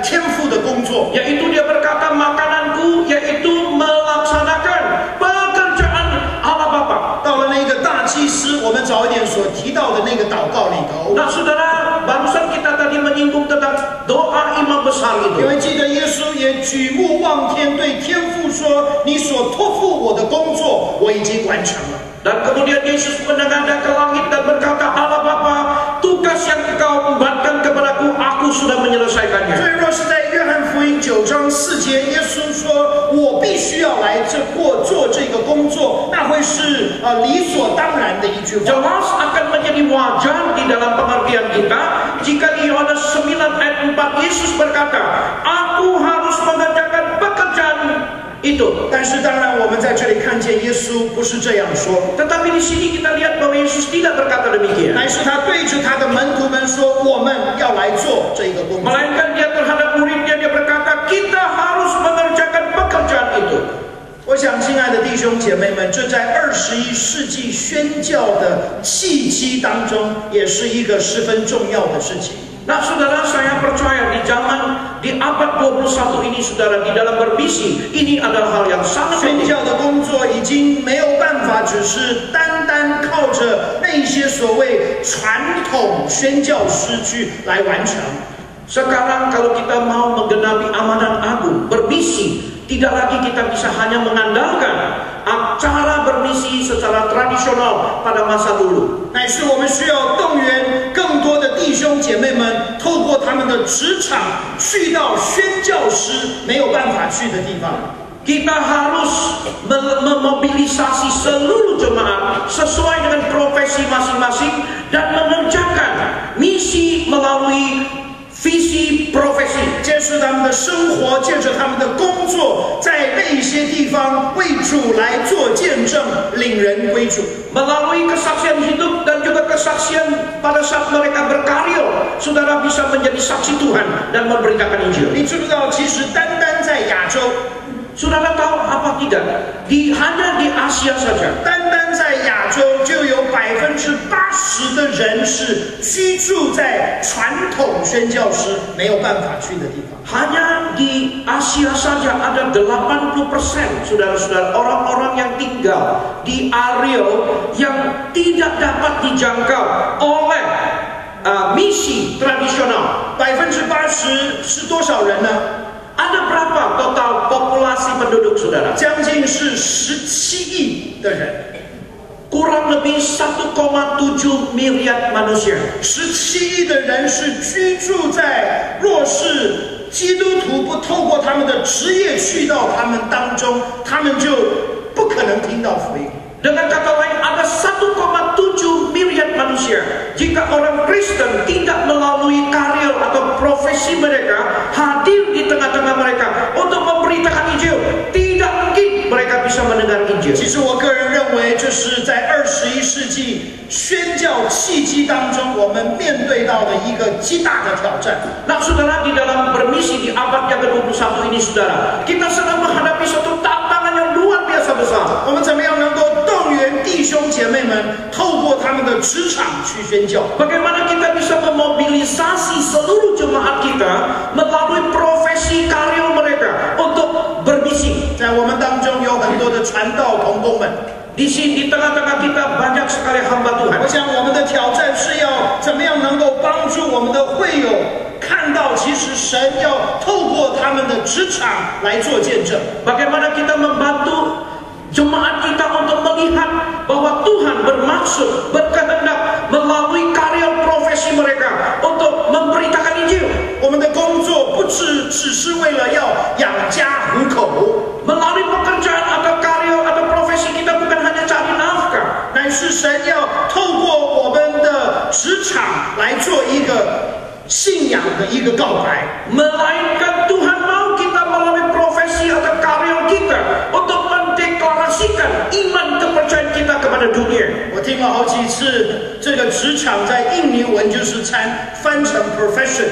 天父的工作。 yaitu dia berkata makananku yaitu melaksanakan pekerjaan Allah Bapa. 到了那个大祭司，我们早一点所提到的那个祷告里头， Nah saudara, barusan kita tadi menyinggung tentang doa imam besar 因 itu. 为记得耶稣也举目望天，对天父说：“你所托付我的工作，我已经完成了。” Dan kemudian Yesus menengadah ke langit dan berkata, Allah Bapa, tugas yang engkau embatkan kepadaku, aku sudah 所 menyelesaikannya. 以若是在约翰福音9章4节，耶稣说：“我必须要来做这个工作”，那会是理所当然的一句话。 Jelas akan menjadi wajar di dalam pengertian kita jika di Yohanes 9 ayat 4 Yesus berkata, aku harus mengerjakan pekerjaan itu. 但是当然，我们在这里看见耶稣不是这样说， Tetapi di sini kita lihat bahwa Yesus tidak berkata demikian. 乃是他对着他的门徒们说：“我们要来做这个工作。” Melainkan dia terhadap muridnya dia berkata, kita harus mengerjakan pekerjaan itu. 我想，亲爱的弟兄姐妹们，这在21世纪宣教的契机当中，也是一个十分重要的事情。 Nah saudara, saya percaya di abad 21 ini saudara, di dalam bermisi ini adalah hal yang sangat 宣 penting. 教的工作已经没有办法只是单单靠着那些所谓传统宣教师去来完成。 Sekarang kalau kita mau menggenapi amanat agung bermisi, tidak lagi kita bisa hanya mengandalkan cara bermisi secara tradisional pada masa dulu. 乃是我们需要动员更多的弟兄姐妹们，透过他们的职场去到宣教师没有办法去的地方。 Kita harus memobilisasi seluruh jemaat sesuai dengan profesi masing-masing dan mengerjakan misi melalui visi profesi. 借着他们的生活，借着他们的工作，在那些地方为主来做见证，领人归主。 Melalui kesaksian hidup dan juga kesaksian pada saat mereka berkarya, saudara bisa menjadi saksi Tuhan dan memberitakan Injil. 你知不知道，其实单单在亚洲， Saudara tahu apa tidak? Hanya di Asia saja, 单单在亚洲就有80%的人是居住在传统宣教师没有办法去的地方。 hanya di Asia saja ada 80% saudara-saudara orang-orang yang tinggal di area yang tidak dapat dijangkau oleh misi tradisional. 80%是多少人呢？ Ada berapa total populasi penduduk saudara? 将近是17亿的人。 Kurang lebih 1,7 miliar manusia. 17亿的人是居住在，若是基督徒不透过他们的职业去到他们当中，他们就不可能听到福音。 Dengan kata lain, ada 1,7 miliar manusia. Jika orang Kristen tidak melalui karir atau profesi mereka hadir di tengah-tengah mereka untuk memberitakan Injil, tidak mungkin mereka bisa mendengar Injil. 其实我个人认为，这是在21世纪宣教契机当中，我们面对到的一个极大的挑战。 Nah saudara, di dalam bermisi di abad yang ke-21 ini saudara, kita sedang menghadapi suatu tantangan yang luar biasa besar. 我们怎么样能够动员弟兄姐妹们，透过他们的职场去宣教？ Bagaimana kita bisa memobilisasi seluruh jemaat kita melalui profesi karya mereka untuk bermisi. 在我们当中有很多的传道同工们， Di sini di tengah-tengah kita banyak sekali hamba Tuhan. 我想我们的挑战是要怎么样能够帮助我们的会友看到，其实神要透过他们的职场来做见证。 Bagaimana kita membantu jemaat kita untuk melihat bahwa Tuhan bermaksud, berkehendak melalui karya profesi mereka untuk memberitakan Injil. 我们的工作不只是为了要养家糊口， Melalui pekerjaan atau karya atau profesi kita bukan hanya cari nafkah, 乃是神要透过我们的职场来做一个信仰的一个告白。 melainkan Tuhan mau kita melalui profesi atau karya kita untuk mendeklarasikan iman kepercayaan kita kepada dunia. 我听了好几次，这个职场在印尼文就是翻成 profession。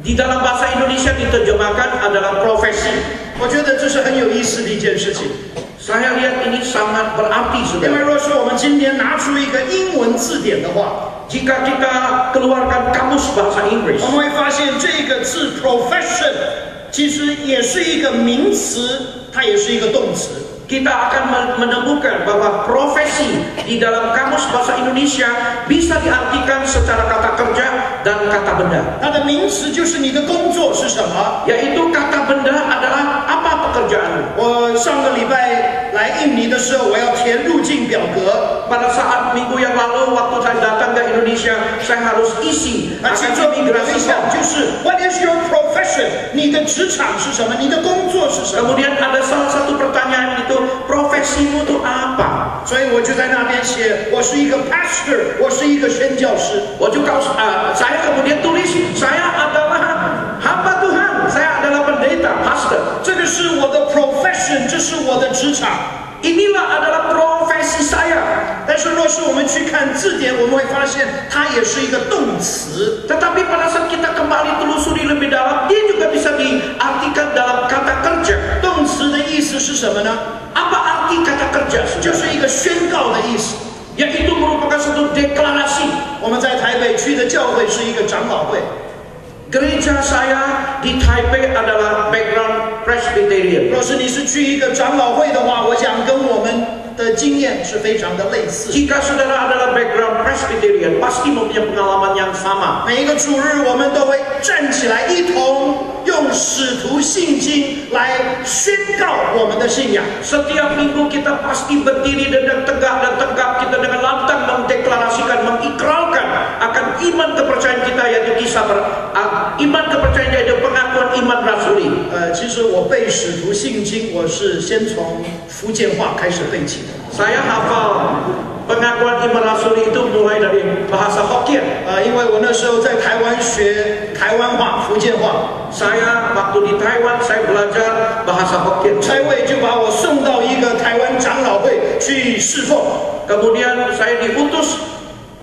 Di dalam bahasa Indonesia diterjemahkan adalah profesi. 我觉得这是很有意思的一件事情。 Saya lihat ini sangat berarti, 因为 saudara. 若是我们今天拿出一个英文字典的话， Jika kita keluarkan kamus bahasa Inggris, 我们会发现这个字 profession 其实也是一个名词，它也是一个动词。 kita akan menemukan bahwa profesi di dalam kamus bahasa Indonesia bisa diartikan secara kata kerja dan kata benda. 它的名词就是你的工作是什么？ Yaitu kata benda adalah apa pekerjaanmu. 我上个礼拜来印尼的时候，我要填入境表格。 Pada saat minggu yang lalu waktu saya datang ke Indonesia, saya harus isi 其 akan 中有一 imigrasi 项 form. 就是 What is your profession？ 你的职场是什么？你的工作是什么？ Kemudian ada salah satu pertanyaan itu, profesimu itu apa? 所以我就在那边写，我是一个 pastor， 我是一个宣教师。 Saya kemudian tulis, saya adalah hamba Tuhan, saya adalah pendeta, pastor. 这个是我的 profession， 这是我的职场。 Inilah adalah profesi saya. 但是若是我们去看字典，我们会发现它也是一个动词。 Tetapi pada saat kita kembali telusuri lebih dalam, dia juga bisa diartikan dalam kata kerja. 动词的意思是什么呢？ Apa arti kata kerja? 就是一个宣告的意思。 Yaitu merupakan satu deklarasi. 我们在台北区的教会是一个长老会。 Gereja saya di Taipei adalah background Presbyterian. 若是你是去一个长老会的话，我想跟我们的经验是非常的类似。 Jika saudara adalah background Presbyterian, pasti mempunyai pengalaman yang sama. 每一个主日，我们都会站起来，一同用使徒信经来宣告我们的信仰。 Setiap minggu kita pasti berdiri dan tegak kita dengan lantang mendeklarasikan, mengikrarkan akan iman kepercayaan kita yaitu iman kepercayaan yaitu pengakuan iman rasuli. 其实我背使徒信经，我是先从福建话开始背起的。 Saya hafal pengakuan iman rasuli itu mulai dari bahasa Hokkien. 因为我那时候在台湾学台湾话、福建话， Saya waktu di Taiwan saya belajar bahasa Hokkien. 差会就把我送到一个台湾长老会去侍奉。 Kemudian saya diutus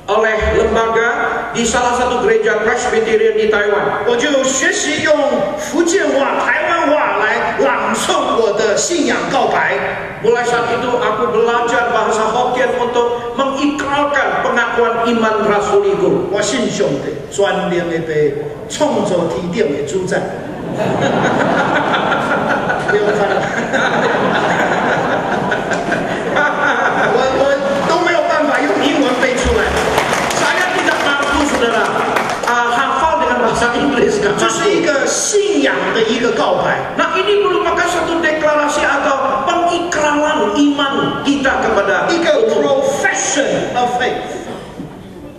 oleh lembaga di salah satu gereja Presbyterian di Taiwan. 我就学习用福建话、台湾话来朗诵我的信仰告白。 Mulai saat itu aku belajar bahasa Hokkien untuk mengikrarkan pengakuan iman rasuliku. 我信上帝，专念的被创造天顶的主宰。不用看了，我都没有办法用英文背出来。 Saya tidak mampu, saudara, hafal dengan bahasa Inggris. 这是一个信仰的一个告白。 Nah, ini merupakan satu deklarasi atau pengikraran iman kita kepada 一个 profession of faith。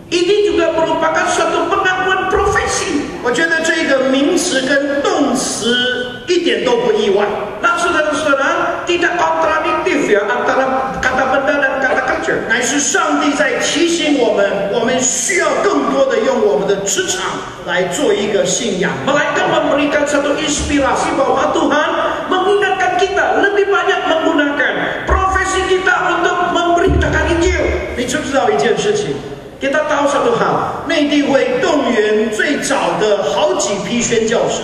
Ini juga merupakan suatu pengakuan profesi. 我觉得这个名词跟动词一点都不意外。 Nah, saudara-saudara, tidak kontradiktif ya antara kata benda dan kata kerja. 乃是上帝在提醒我们，我们需要更多的用我们的职场来做一个信仰。 Melainkan memberikan satu inspirasi bahwa Tuhan mengingatkan kita lebih banyak menggunakan profesi kita untuk memberitakan Injil. 你知不知道一件事情？ Kita tahu satu hal, 内地会动员最早的好几批宣教师，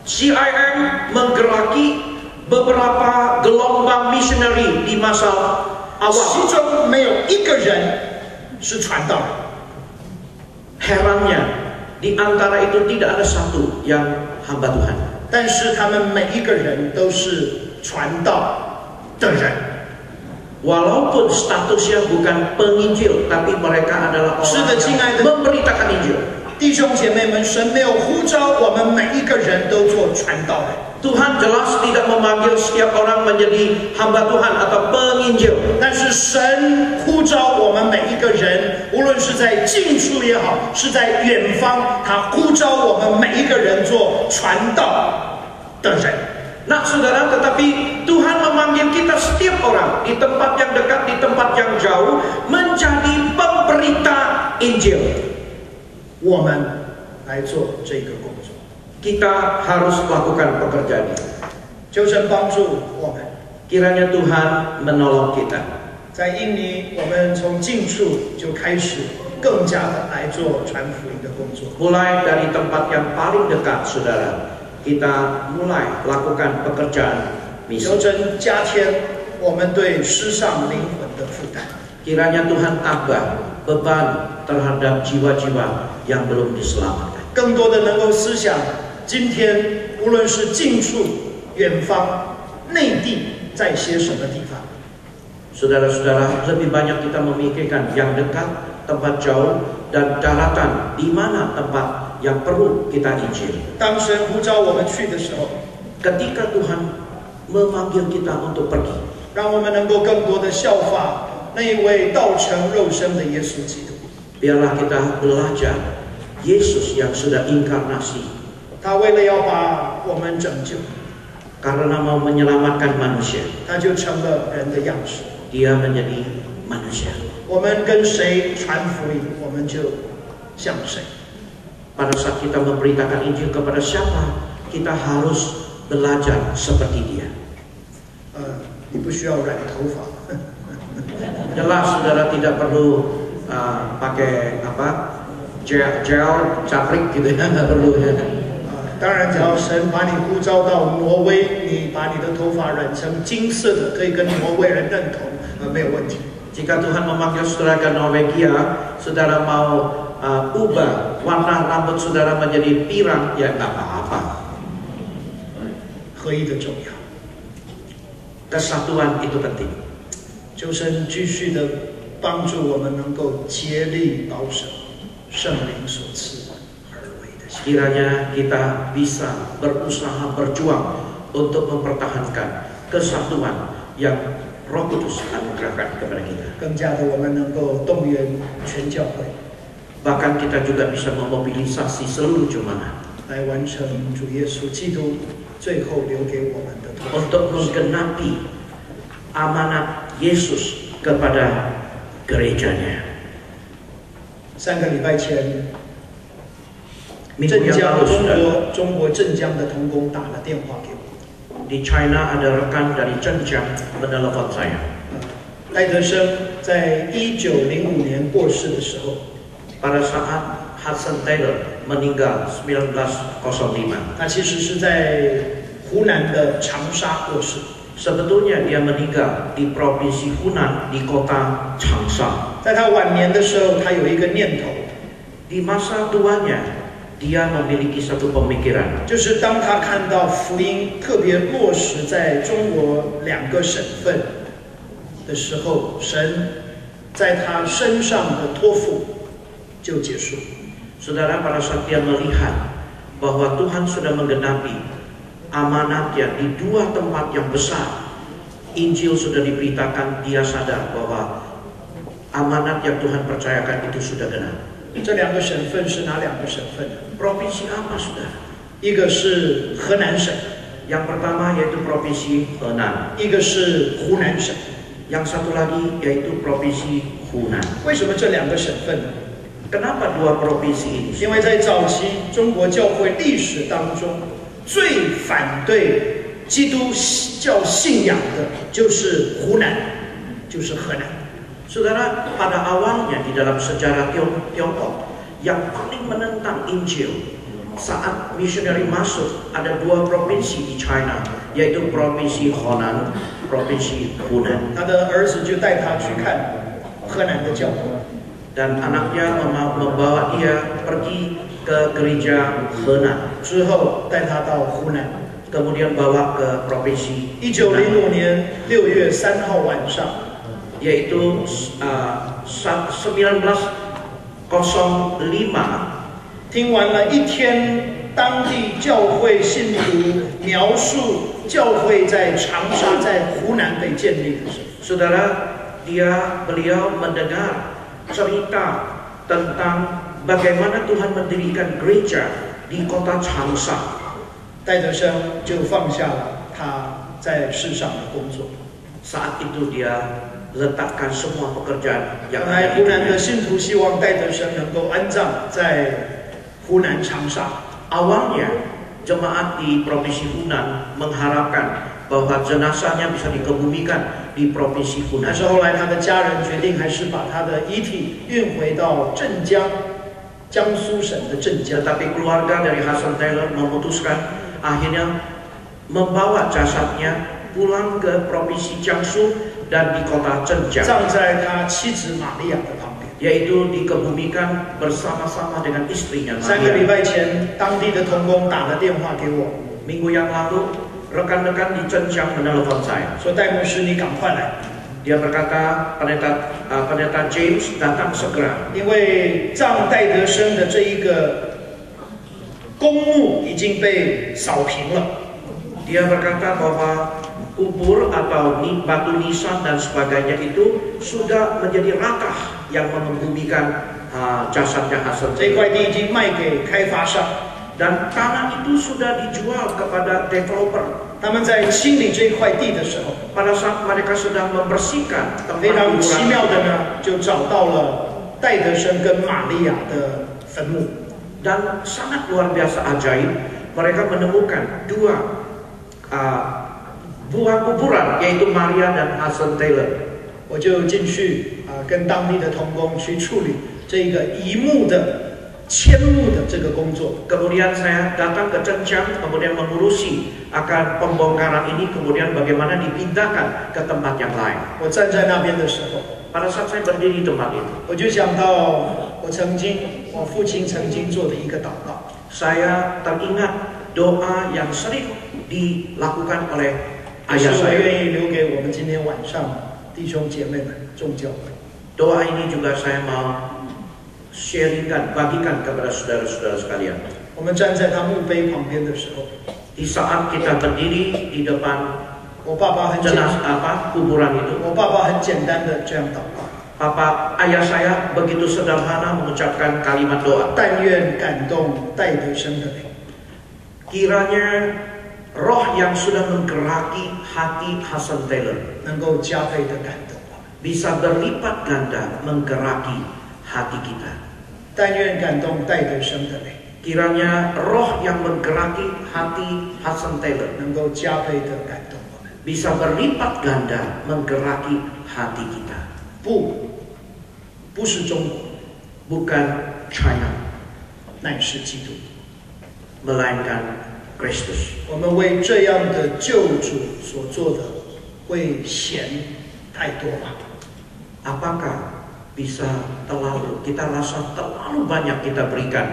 CIM menggeraki beberapa gelombang missionary di masa 其 awal. 中没有一个人是传道人。 Herannya, di antara itu tidak ada satu yang hamba Tuhan. 但是他们每一个人都是传道的人。 Walaupun statusnya bukan penginjil, tapi mereka adalah orang yang memberitakan Injil. 弟兄姐妹们，神没有呼召我们每一个人都做传道人。 Tuhan jelas tidak memanggil setiap orang menjadi hamba Tuhan atau penginjil. 但是神呼召我们每一个人，无论是在近处也好，是在远方，他呼召我们每一个人做传道的人。 Nah, saudara, tetapi Tuhan memanggil kita setiap orang di tempat yang dekat, di tempat yang jauh, menjadi pemberita Injil. 我们来做这个工作， Kita harus melakukan pekerjaan ini. 求神帮助我们。 Kiranya Tuhan menolong kita. 在印尼，我们从近处就开始更加的来做传福音的工作。 Mulai dari tempat yang paling dekat, saudara, kita mulai lakukan pekerjaan 求 misi. 真加添我们对失丧灵魂的负担。 Kiranya Tuhan tambah beban terhadap jiwa-jiwa yang belum diselamatkan. 更多的能够思想，今天无论是近处、远方、内地，在些什么地方。 Saudara-saudara, lebih banyak kita memikirkan yang dekat, tempat jauh, dan daratan di mana tempat yang perlu kita injil. 当神呼召我们去的时候， Ketika Tuhan memanggil kita untuk pergi, 让我们能够更多的效法那一位道成肉身的耶稣基督。 biarlah kita belajar Yesus yang sudah inkarnasi 他为了要把我们拯救， karena mau menyelamatkan manusia. 他就成了人的样式。 Dia menjadi manusia. 我们跟谁传福音，我们就像谁。 Pada saat kita memberitakan Injil kepada siapa, kita harus belajar seperti dia. 你不需要染头发， Jelas saudara tidak perlu pakai apa gel caprik gitu ya, nggak perlu ya. 当然，只要神把你呼召到挪威，你把你的头发染成金色的，可以跟挪威人认同，没有问题。 Jika Tuhan memanggil saudara ke Norwegia, saudara mau ubah warna rambut saudara menjadi pirang, ya nggak apa-apa. 合一的重要， Kesatuan itu penting. 求神继续的帮助我们能够竭力保守圣灵所赐而为的心。 Kiranya kita bisa berusaha berjuang untuk mempertahankan kesatuan yang Roh Kudus anugerahkan kepada kita. 更加的，我们能够动员全教会 Bahkan kita juga bisa memobilisasi seluruh jemaat 来完成主耶稣基督最后留给我们的托付。 untuk menggenapi amanat Yesus kepada gerejanya. 3个礼拜前， Minggu 镇 yang 江 lalu sudah 中国镇江的同工打了电话给我， di China ada rekan dari Zhenjiang menelepon saya. 戴德生在1905年过世的时候， Pada saat Hudson Taylor meninggal 1905, 他其实是在湖南的长沙过世。 sebetulnya dia meninggal di provinsi Hunan di kota Changsha. 在他晚年的时候，他有一个念头， Di masa tuanya, dia memiliki satu pemikiran. 就是当他看到福音特别落实在中国2个省份的时候，神在他身上的托付就结束。 Saudara, pada saat dia melihat bahwa Tuhan sudah menggenapi amanatnya di 2 tempat yang besar, Injil sudah diberitakan, dia sadar bahwa amanat yang Tuhan percayakan itu sudah genap. 这2个省份是哪2个省份呢？ Provinsi apa, saudara? 一个是河南省， Yang pertama yaitu provinsi Henan, 一个是湖南省。 yang satu lagi yaitu provinsi Hunan. 为什么这2个省份呢？ Kenapa 2 provinsi ini? 因为在早期中国教会历史当中，最反对基督教信仰的就是湖南，就是河南。 Saudara, pada awalnya di dalam sejarah Tiongkok, yang paling menentang Injil saat misioneri masuk ada 2 provinsi di China, yaitu provinsi Honan, provinsi Hunan. 他的儿子就带他去看河南的教会， Dan anaknya membawa dia pergi ke gereja Henan, 之后带他到湖南。 kemudian bawa ke provinsi 1905年6月3号晚上， yaitu 1905听完了一天当地教会信徒描述教会在长沙、在湖南被建立的时候， Saudara, beliau mendengar cerita tentang bagaimana Tuhan mendirikan gereja di kota Changsha. 戴德生就放下了他在世上的工作。 Saat itu dia letakkan semua pekerjaan 本 yang 来 ada 湖 di 南的 dunia. 信徒希望戴德生能够安葬在湖南长沙， Awalnya jemaat di provinsi Hunan mengharapkan bahwa jenazahnya bisa dikebumikan di Provinsi 但 Hunan. 是后来他的家人决定还是把他的遗体运回到镇江，江苏省的镇江。 Tetapi keluarga dari Hudson Taylor memutuskan akhirnya membawa jasadnya pulang ke Provinsi Jiangsu dan di kota Zhenjiang, 葬在他妻子玛利亚的旁边。 yaitu dikebumikan bersama-sama dengan istrinya 3个礼 Maria. 拜前，当地的同工打了电话给我， Minggu yang lalu, rekan-rekan di Zhenjiang menelpon saya. 说戴牧师你赶快来， Dia berkata, pendeta James datang segera. 因为葬戴德生的这一个公墓已经被扫平了。 Dia berkata bahwa kubur atau batu nisan dan sebagainya itu sudah menjadi ratah yang mengebumikan jasadnya Hudson 这 Taylor. 块地已经卖给开发商， Dan tanah itu sudah dijual kepada developer. 他们在清理这块地的时候， Pada saat mereka sedang membersihkan 非 tempat 常奇 kuburan 妙的 itu, 呢，就找到了戴德生跟玛利亚的坟墓。 dan sangat luar biasa ajaib, mereka menemukan dua buah kuburan, yaitu Maria dan Hudson Taylor. 我就进去跟当地的同工去处理这个移墓的迁墓的这个工作。 Kemudian saya datang ke Zhenjiang, kemudian mengurusi akan pembongkaran ini, kemudian bagaimana dipindahkan ke tempat yang lain. 我站在那边的时候， Pada saat saya berdiri di tempat itu, 我就想到我父亲曾经做的一个祷告。 saya teringat doa yang sering dilakukan oleh 也 ayah 是我 saya. 愿意留给我们今天晚上弟兄姐妹们众教会。 Doa ini juga saya mau sharingkan, bagikan kepada saudara-saudara sekalian. 我们站在他墓碑旁边的时候， Di saat kita berdiri di depan 我爸爸很简 kuburan itu, 我爸爸很简单的这样祷告： ayah saya begitu sederhana mengucapkan kalimat doa. 但愿感动戴德生的灵， Kiranya roh yang sudah menggeraki hati Hudson Taylor 能够加倍的感动我们。 bisa berlipat ganda menggeraki hati kita. 但愿感动戴德生的灵， Kiranya roh yang menggeraki hati Hudson Taylor 能够加倍的感动我们。 bisa berlipat ganda menggeraki hati kita. 不是中国， Bukan China, 乃是基督。 melainkan Kristus. 我们为这样的救主所做的，会嫌太多吗？ Apakah bisa kita rasa terlalu banyak kita berikan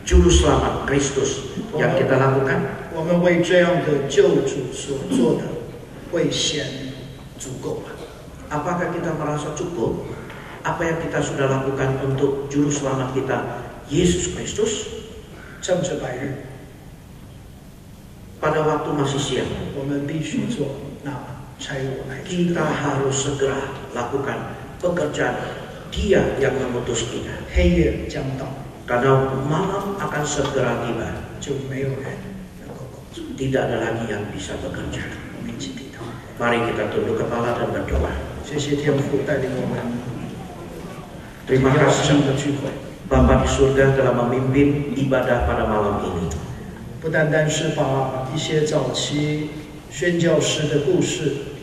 juru selamat Kristus yang kita lakukan? 我们为这样的救主所做的，会嫌足够吗？ Apakah kita merasa cukup apa yang kita sudah lakukan untuk juru selamat kita Yesus Kristus? 趁着白日， Pada waktu masih siang, 我们必须做那差我来之 kita 的。 harus segera lakukan pekerjaan Dia yang mengutus kita. 黑夜将到， Karena malam akan segera tiba, 就没有人能够工作。 tidak ada lagi yang bisa bekerja. 我们一起低头。 Mari kita tunduk kepala dan berdoa. 谢谢天父带领我们 Terima 晚上 kasih 的聚会， Bapa di surga telah memimpin ibadah pada malam ini. 不单单是把一些早期宣教师的故事，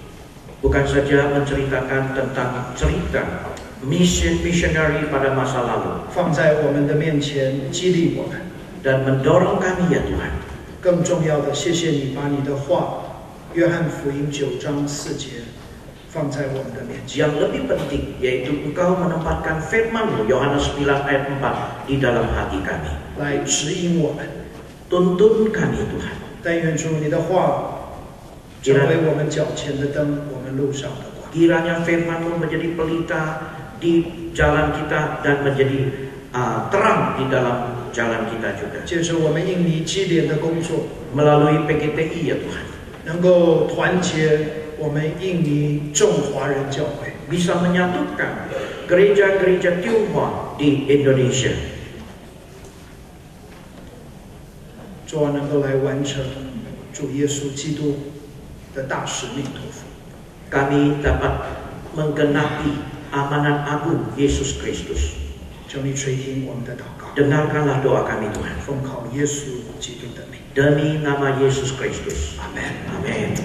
Bukan saja menceritakan tentang cerita missionary pada masa lalu 放在我们的面前激励我们。 dan mendorong kami ya Tuhan. 更重要的，谢谢你把你的话，约翰福音9章4节，放在我们的面前， Yang lebih penting yaitu Engkau menempatkan firman-Mu Yohanes 9 ayat 4 di dalam hati kami. 来指引我们。 Tuntun kami Tuhan. 但愿主你的话成为我们脚前的灯，我们路上的光。 Kiranya firman-Mu menjadi pelita di jalan kita dan menjadi terang di dalam jalan kita juga. 借着我们印尼基连的工作， Melalui PGTI ya Tuhan, 能够团结我们印尼众华人教会， bisa menyatukan gereja-gereja Tionghoa di Indonesia. 主啊，能够来完成主耶稣基督的大使命托付。 Kami dapat menggenapi amanat agung Yesus Kristus. 求你垂听我们的祷告， Dengarkanlah doa kami Tuhan. 奉靠耶稣基督的名， Demi nama Yesus Kristus. 阿门。 Amin.